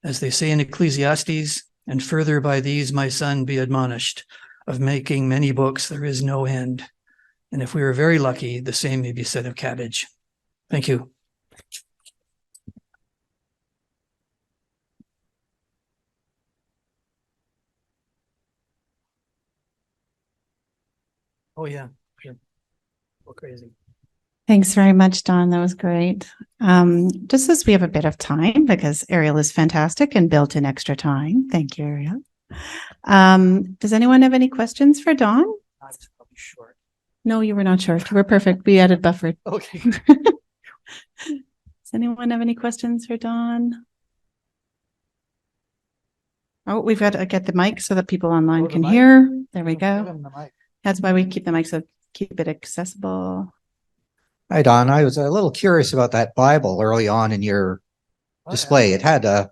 As they say in Ecclesiastes, and further by these, my son, be admonished, of making many books there is no end. And if we are very lucky, the same may be said of Cabbage. Thank you. Oh yeah, sure. Go crazy. Thanks very much, Don. That was great. Just as we have a bit of time, because Ariel is fantastic and built in extra time. Thank you, Ariel. Does anyone have any questions for Don? I was probably short. No, you were not short. You were perfect. We added buffer. Okay. Does anyone have any questions for Don? Oh, we've got to get the mic so that people online can hear. There we go. That's why we keep the mic, so keep it accessible. Hi, Don. I was a little curious about that Bible early on in your display. Yeah. It had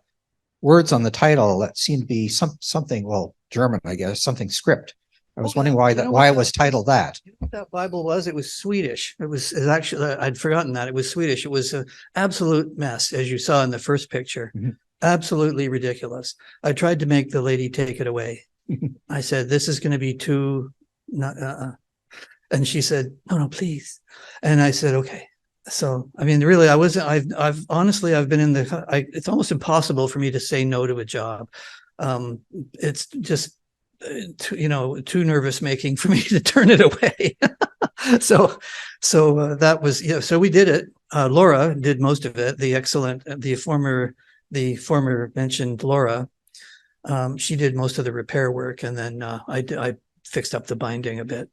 words on the title that seemed to be something, well, German, I guess, something script. I was wondering why it was titled that. You know what that Bible was? It was Swedish. It was actually, I'd forgotten that. It was Swedish. It was an absolute mess, as you saw in the first picture. Mm-hmm. Absolutely ridiculous. I tried to make the lady take it away. I said, this is going to be too... And she said, no, please. And I said, okay. So, I mean, really, I've honestly been in it's almost impossible for me to say no to a job. It's just, too nervous making for me to turn it away. So that was, so we did it. Laura did most of it. The former mentioned Laura. She did most of the repair work. And then I fixed up the binding a bit.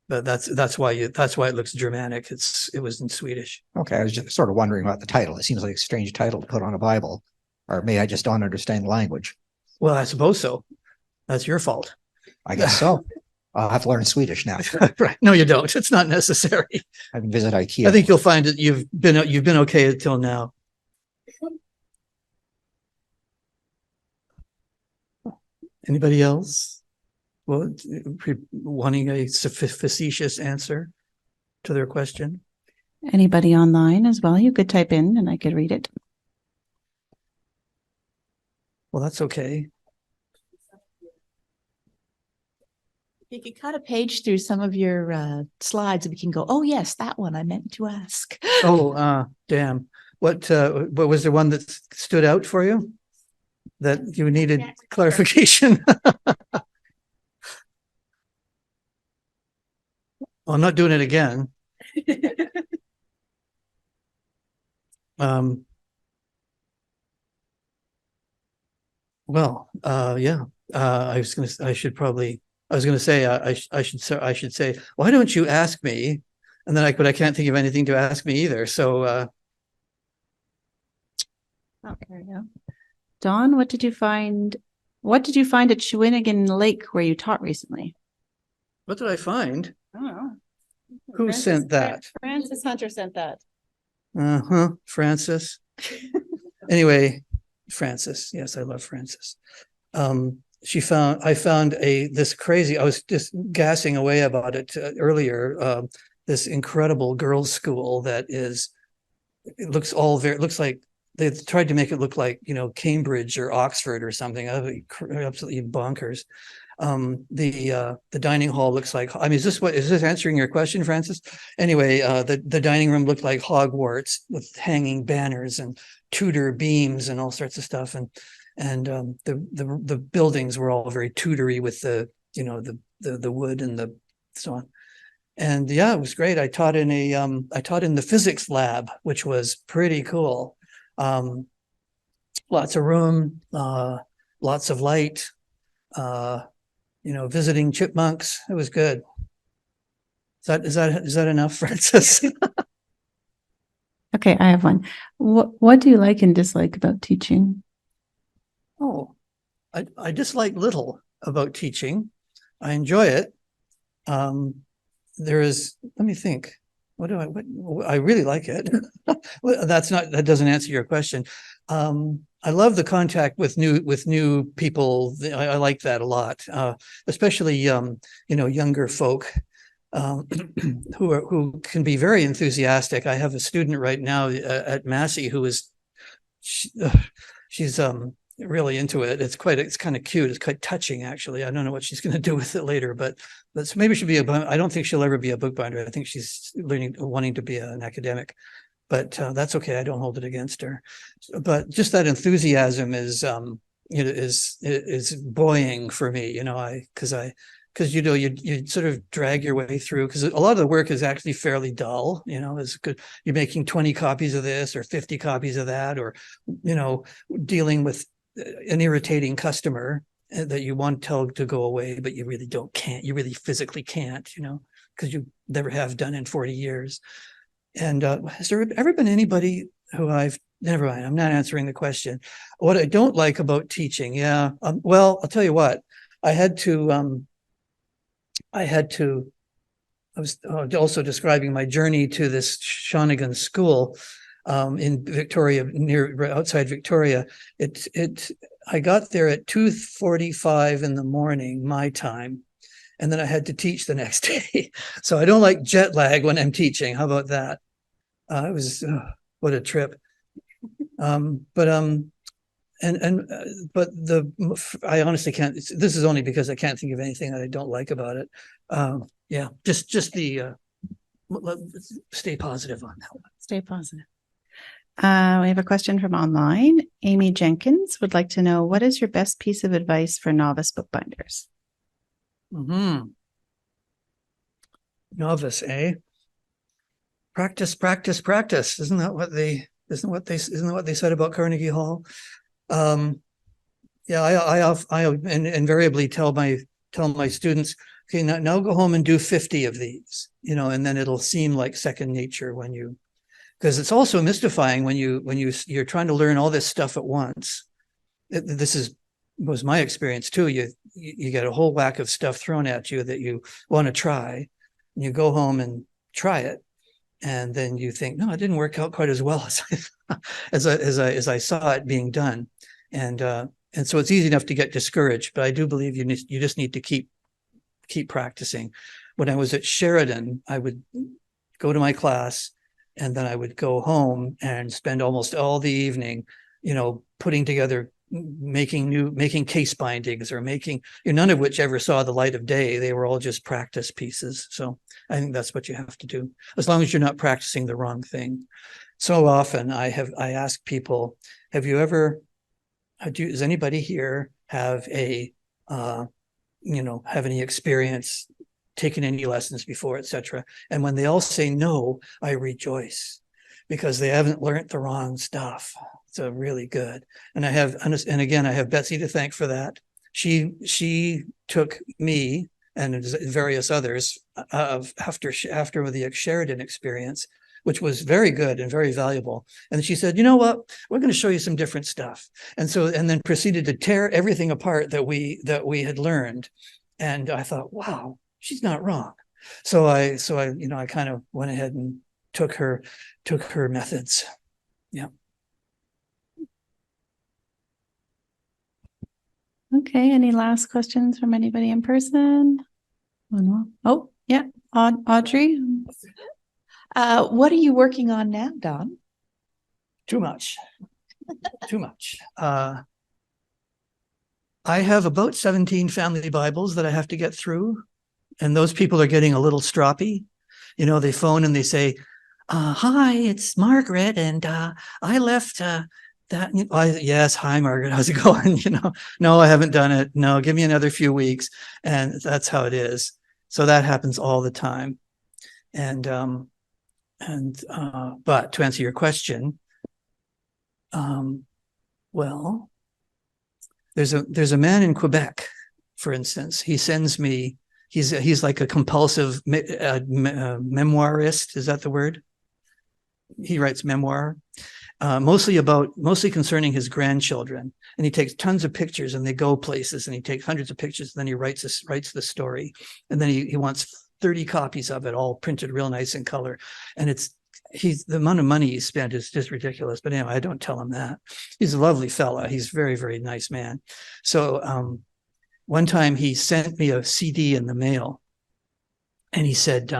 But that's why it looks Germanic. It was in Swedish. Okay, I was just sort of wondering about the title. It seems like a strange title to put on a Bible, or maybe I just don't understand the language. Well, I suppose so. That's your fault. I guess so. I'll have to learn Swedish now. Right? No, you don't. It's not necessary. I can visit IKEA. I think you'll find that you've been okay until now. Anybody else? Well, wanting a facetious answer to their question. Anybody online as well? You could type in and I could read it. Well, that's okay. You could cut a page through some of your slides and we can go, oh, yes, that one I meant to ask. Oh, damn. What was the one that stood out for you that you needed clarification? Well, I'm not doing it again. Yeah. I was going to say, I should say, why don't you ask me? And then but I can't think of anything to ask me either. So, oh, there we go. Dawn, what did you find at Shawinigan Lake where you taught recently? What did I find? I don't know. Who sent that? Francis Hunter sent that. Francis. Anyway, Francis. Yes, I love Francis. I found this crazy, I was just gassing away about it earlier. This incredible girls' school that it looks like they tried to make it look like, Cambridge or Oxford or something. Absolutely bonkers. The dining hall looks like, is this answering your question, Francis? Anyway, the dining room looked like Hogwarts with hanging banners and Tudor beams and all sorts of stuff. And the buildings were all very Tudory with the wood and the so on. And yeah, it was great. I taught in the physics lab, which was pretty cool. Lots of room, lots of light, visiting chipmunks. It was good. Is that enough, Francis? Okay, I have one. What do you like and dislike about teaching? Oh, I dislike little about teaching. I enjoy it. There is, let me think. What I really like it. Well, that doesn't answer your question. I love the contact with new people. I like that a lot, especially younger folk who can be very enthusiastic. I have a student right now at Massey who is she's really into it. It's kind of cute. It's quite touching, actually. I don't know what she's going to do with it later, but maybe she'll be I don't think she'll ever be a bookbinder. I think she's wanting to be an academic, but that's okay. I don't hold it against her. But just that enthusiasm is buoying for me, because you sort of drag your way through, because a lot of the work is actually fairly dull. It's good. You're making 20 copies of this or 50 copies of that, or dealing with an irritating customer that you want to tell to go away, but you really you really physically can't, because you never have done in 40 years. And has there ever been anybody who never mind, I'm not answering the question. What I don't like about teaching, well, I'll tell you what, I was also describing my journey to this Shawnigan school in Victoria, outside Victoria. I got there at 2:45 in the morning, my time, and then I had to teach the next day. So I don't like jet lag when I'm teaching. How about that? It was what a trip. But I honestly can't. This is only because I can't think of anything that I don't like about it. Just the stay positive on that one. Stay positive. We have a question from online. Amy Jenkins would like to know, what is your best piece of advice for novice bookbinders? Novice, eh? Practice, practice, practice. Isn't that what they said about Carnegie Hall? I invariably tell my students, okay, now go home and do 50 of these, and then it'll seem like second nature because it's also mystifying when you're trying to learn all this stuff at once. Was my experience too. You get a whole whack of stuff thrown at you that you want to try, and you go home and try it, and then you think, no, it didn't work out quite as well as I saw it being done, and so it's easy enough to get discouraged. But I do believe you just need to keep practicing. When I was at Sheridan, I would go to my class, and then I would go home and spend almost all the evening, putting together, making case bindings, or none of which ever saw the light of day. They were all just practice pieces. So I think that's what you have to do, as long as you're not practicing the wrong thing. So often I ask people, does anybody here have have any experience, taken any lessons before, etc.? And when they all say no, I rejoice, because they haven't learned the wrong stuff. So really good. And I have Betsy to thank for that. She took me and various others after the Sheridan experience, which was very good and very valuable. And she said, you know what, we're going to show you some different stuff. And then proceeded to tear everything apart that we had learned. And I thought, wow, she's not wrong. So I kind of went ahead and took her methods. Yeah. Okay. Any last questions from anybody in person? Oh, yeah. Audrey. What are you working on now, Don? Too much. I have about 17 family Bibles that I have to get through. And those people are getting a little stroppy. They phone and they say, hi, it's Margaret. And I left that. Yes, hi, Margaret. How's it going? No, I haven't done it. No, give me another few weeks. And that's how it is. So that happens all the time. But to answer your question, well, there's a man in Quebec, for instance. He sends me, he's like a compulsive memoirist. Is that the word? He writes memoir. mostly concerning his grandchildren. And he takes tons of pictures and they go places, and he takes hundreds of pictures. And then he writes the story. And then he wants 30 copies of it, all printed real nice in color. And the amount of money he spent is just ridiculous. But anyway, I don't tell him that. He's a lovely fella. He's a very, very nice man. So one time he sent me a CD in the mail, and he said,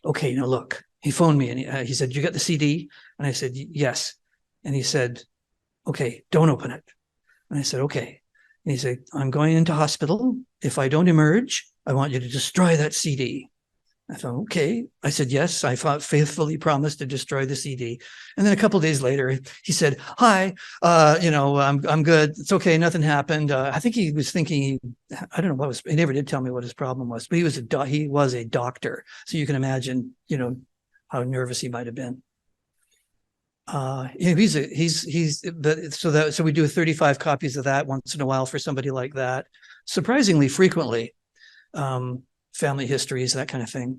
okay, now look. He phoned me and he said, you got the CD? And I said, yes. And he said, okay, don't open it. And I said, okay. And he said, I'm going into hospital. If I don't emerge, I want you to destroy that CD. I thought, okay. I said, yes, I faithfully promised to destroy the CD. And then a couple of days later, he said, hi, I'm good. It's okay. Nothing happened. I think he was thinking, I don't know he never did tell me what his problem was, but he was a doctor. So you can imagine, how nervous he might have been. So we do 35 copies of that once in a while for somebody like that. Surprisingly frequently, family histories, that kind of thing.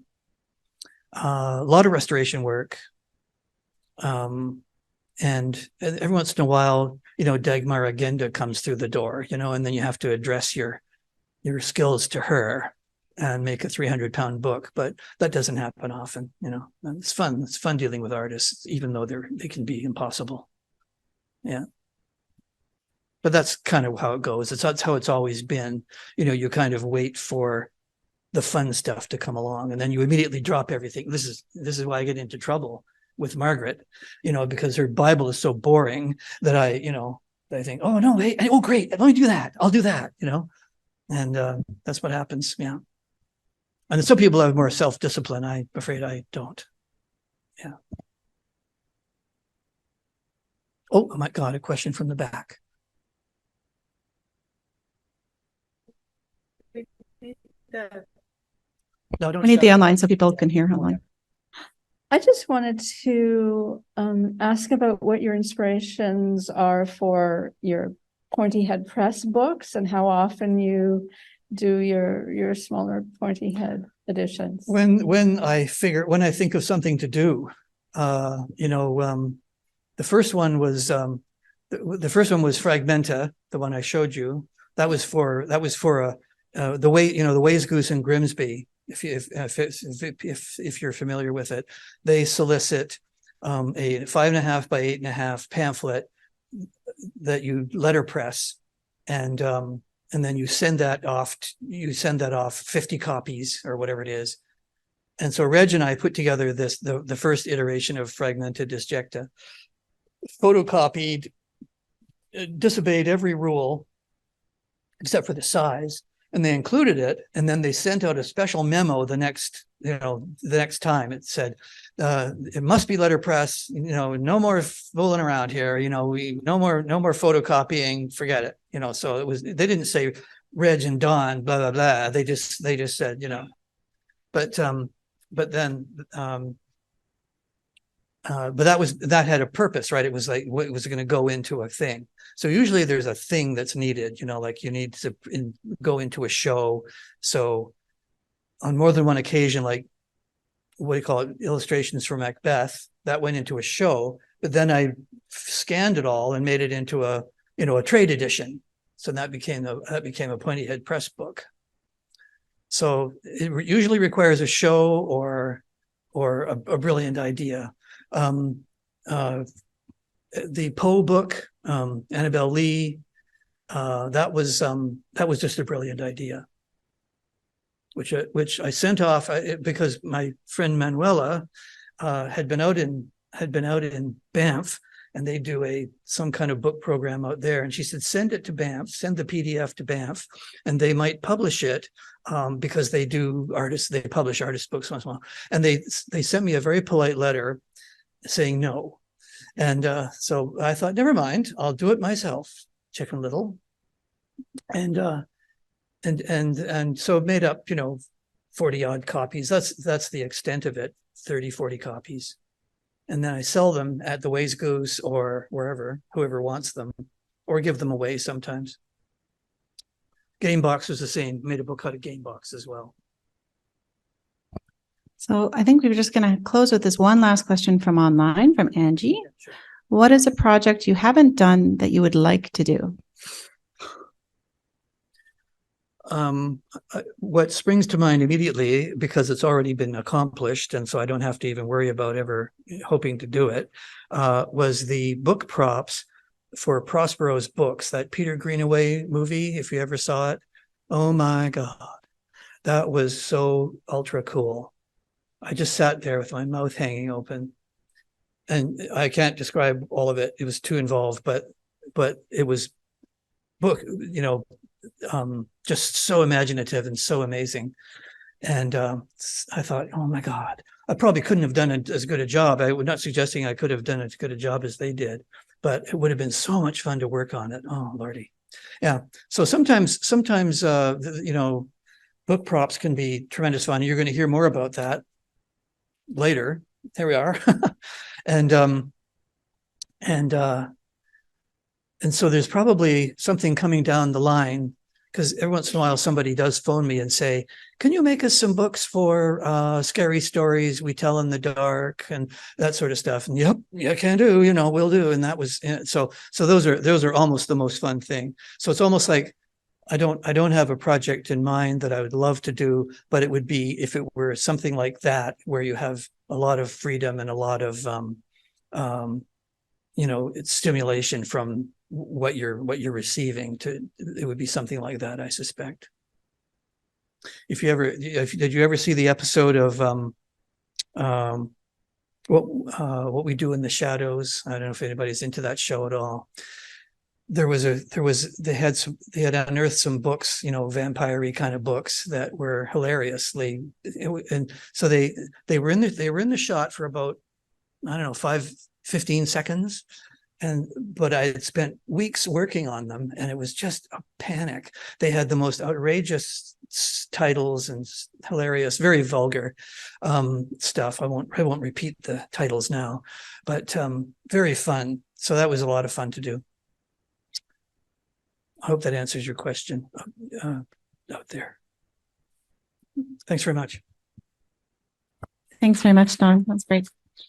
A lot of restoration work. And every once in a while, Dagmar Agenda comes through the door, and then you have to address your skills to her and make a 300-pound book, but that doesn't happen often. And it's fun. It's fun dealing with artists, even though they can be impossible. Yeah. But that's kind of how it goes. That's how it's always been. You kind of wait for the fun stuff to come along, and then you immediately drop everything. This is why I get into trouble with Margaret, because her Bible is so boring that I think, oh no, hey, oh great, let me do that. I'll do that, and that's what happens. Yeah. And some people have more self-discipline. I'm afraid I don't. Yeah. Oh my God, a question from the back. No, don't. We need the online so people can hear online. I just wanted to ask about what your inspirations are for your pointy head press books, and how often you do your smaller pointy head editions. When I think of something to do, the first one was Fragmenta, the one I showed you. That was for the Ways Goose in Grimsby. If you're familiar with it, they solicit a 5.5 by 8.5 pamphlet that you letterpress, and then you send that off. You send that off 50 copies or whatever it is. And so Reg and I put together the first iteration of Fragmenta Disjecta, photocopied, disobeyed every rule except for the size. And they included it, and then they sent out a special memo the next time. It said, it must be letterpress, no more fooling around here, no more photocopying, forget it. So they didn't say Reg and Don, blah, blah, blah. They just said, but that had a purpose, right? It was like, it was going to go into a thing. So usually there's a thing that's needed, like you need to go into a show. So on more than one occasion, like what do you call it? Illustrations for Macbeth, that went into a show, but then I scanned it all and made it into a trade edition. So that became a pointy head press book. So it usually requires a show or a brilliant idea. The Poe book, Annabelle Lee, that was just a brilliant idea, which I sent off because my friend Manuela had been out in Banff, and they do some kind of book program out there, and she said, send it to Banff, send the PDF to Banff, and they might publish it because they publish artist books once in a while. And they sent me a very polite letter saying no. And so I thought, never mind, I'll do it myself, Chicken Little. And so it made up, 40 odd copies. That's the extent of it, 30, 40 copies. And then I sell them at the Ways Goose or wherever, whoever wants them, or give them away sometimes. Gamebox was the same, made a book out of Gamebox as well. So I think we were just going to close with this one last question from online from Angie. Sure. What is a project you haven't done that you would like to do? What springs to mind immediately, because it's already been accomplished, and so I don't have to even worry about ever hoping to do it, was the book props for Prospero's books, that Peter Greenaway movie, if you ever saw it. Oh my God, that was so ultra cool. I just sat there with my mouth hanging open, and I can't describe all of it. It was too involved, but it was just so imaginative and so amazing. And I thought, oh my God, I probably couldn't have done as good a job. I was not suggesting I could have done as good a job as they did, but it would have been so much fun to work on it. Oh Lordy. Yeah. So sometimes, book props can be tremendous fun. You're going to hear more about that later. There we are. And so there's probably something coming down the line, because every once in a while somebody does phone me and say, can you make us some books for scary stories we tell in the dark and that sort of stuff? And yep, yeah, can do, we'll do. And that was, so those are almost the most fun thing. So it's almost like I don't have a project in mind that I would love to do, but it would be, if it were something like that, where you have a lot of freedom and a lot of, it's stimulation from what you're receiving, it would be something like that, I suspect. Did you ever see the episode of What We Do in the Shadows? I don't know if anybody's into that show at all. They had unearthed some books, vampire-y kind of books that were hilarious. And so they were in the shot for about, I don't know, 15 seconds. But I had spent weeks working on them, and it was just a panic. They had the most outrageous titles and hilarious, very vulgar stuff. I won't repeat the titles now, but very fun. So that was a lot of fun to do. I hope that answers your question out there. Thanks very much. Thanks very much, Don. That's great.